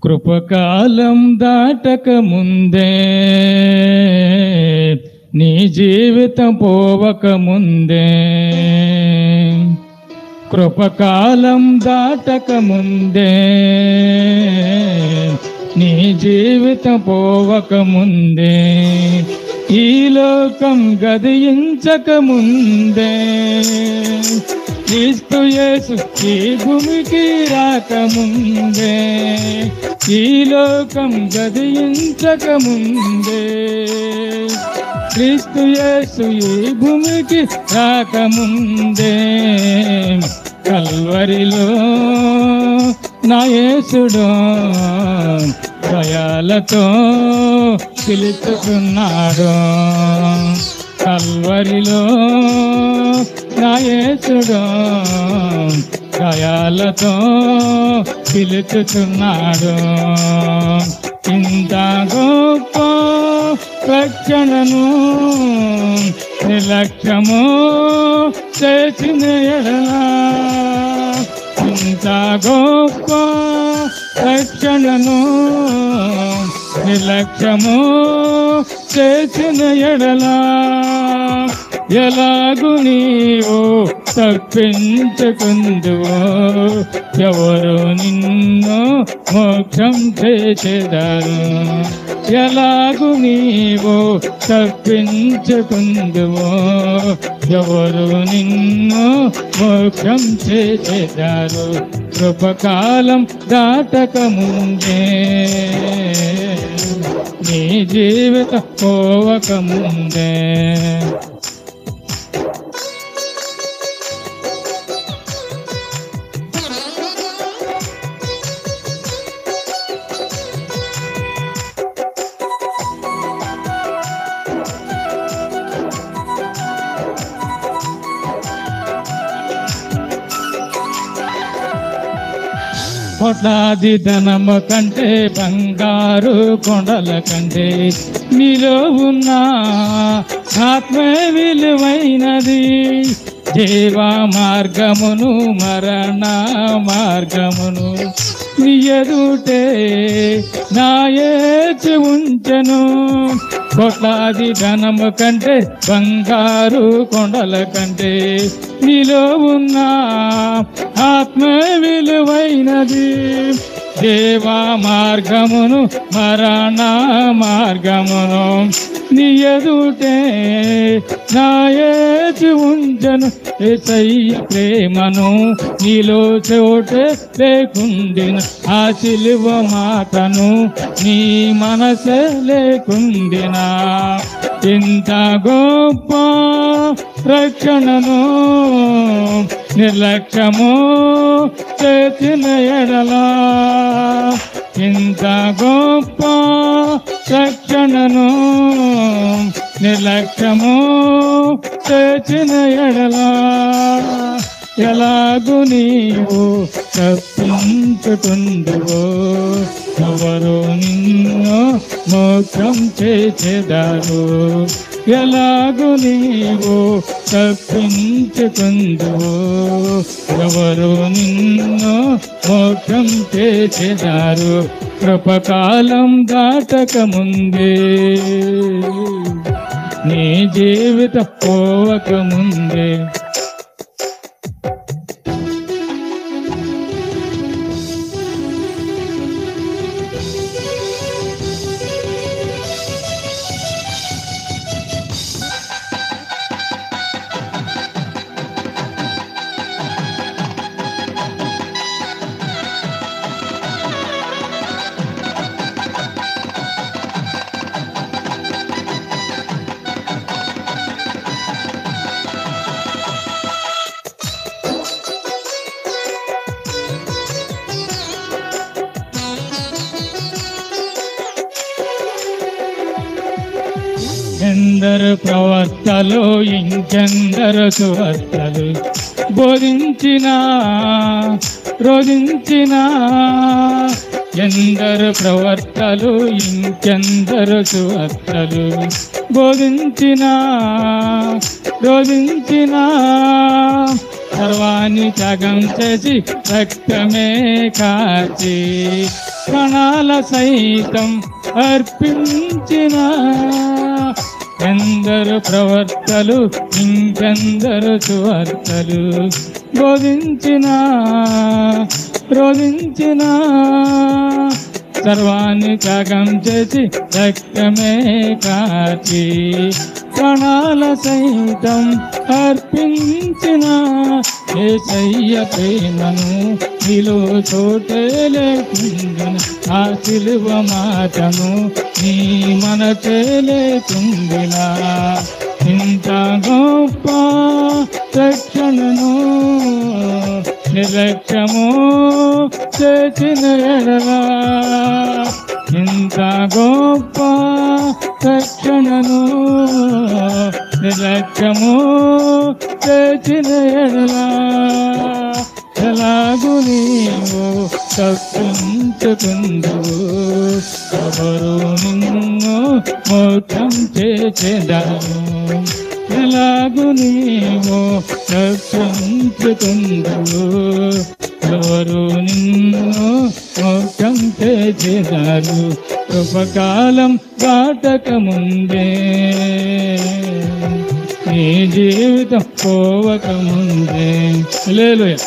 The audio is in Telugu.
కృపకాలం దాటక ముందే నీ జీవితం పోవక ముందే, కృపకాలం దాటక ముందే నీ జీవితం పోవక ముందే, ఈ లోకం గదించక ముందే, క్రీస్తు యేసు ఈ భూమికి రాకముందే, ఈ లోకం గదించక ముందే, క్రీస్తు యేసు ఈ భూమికి రాకముందే, కల్వరిలో నా యేసుడు దయాలతో పిలుచుకున్నాడు, కల్వరిలో నా యేసుడు దయాలతో పిలుచుచున్నాడు. ఇంత గొప్ప రక్షణను నిర్లక్ష్యము చేసిన ఎడలా, ఇంత గొప్ప రక్షణను నిర్లక్ష్యము చేసిన ఎడలా, ఎలాగు నీవు తప్పించుకుందువో, ఎవరు నిన్ను మోక్షం చేసేదారు, ఎలాగు నీవు తప్పించుకుందువో, ఎవరు నిన్ను మోక్షం చేసేదారు, కృపకాలం దాటక ముందే నీ జీవితం పోవక ముందే. కోట్లాది ధనము కంటే బంగారు కొండల కంటే నీలో ఉన్న ఆత్మ విలువైనది, జీవ మార్గమును మరణ మార్గమును నీ ఎదుటే నా యేసు ఉంచెను, కోట్లాది ధనము కంటే బంగారు కొండల కంటే నీలో ఉన్న ఆత్మ విలువైనది, జీవ మార్గమును మరణ మార్గమును నీ ఎదుటే నా యేసు ఉంచెను, యేసయ్య ప్రేమను నీలో చోటే లేకుండిన, ఆ సిలువ మాటను నీ మనసే లేకుండిన, ఇంత గొప్ప రక్షణను నిర్లక్ష్యము చేసిన ఎడలా, ఇంత గొప్ప రక్షణను నిర్లక్ష్యము చేసిన ఎడలా, ఎలాగు నీవు తప్పించుకుందువో, ఎవరు నిన్ను మోక్షం చేసేదారు, ఎలాగు నీవు తప్పించుకుందువో, ఎవరు నిన్ను మోక్షం చేసేదారు, కృపకాలం దాటక ముందే నీ జీవితం పోవక ముందే. ఎందరు ప్రవక్తలు ఇంకెందరు సువార్తలు బోధించిన రోధించిన, ఎందరు ప్రవక్తలు ఇంకెందరు సువార్తలు బోధించిన రోధించిన, సర్వాన్ని త్యాగం చేసి రక్తమే కాచి ప్రాణాల సైతం అర్పించిన ఎందరు ప్రవర్తలు ఇంకెందరు సువార్తలు బోధించిన రోధించిన సర్వాన్ని త్యాగం చేసి రక్తమే కాచి ప్రాణాల సైతం అర్పించిన యేసయ్య ప్రేమను నీలో చోటే లేకుండిన ఆ సిలువ మాటను నీ మనసే లేకుండిన ఇంత గొప్ప రక్షణను నిర్లక్ష్యము చేసిన ఎడలా ఇంత గొప్ప రక్షణను నిర్లక్ష్యము చేసిన ఎడలా ఎలాగు నీవు తప్పించుకుందువు ఎవరు నిన్ను మోక్షం చేసేదాను ఎలాగు నీవు రక్షించుకుందువు ఎవరు నిన్ను మోక్షం చేసేదారు కృపకాలం దాటక ముందే నీ జీవితం పోవక ముందే హల్లెలూయా.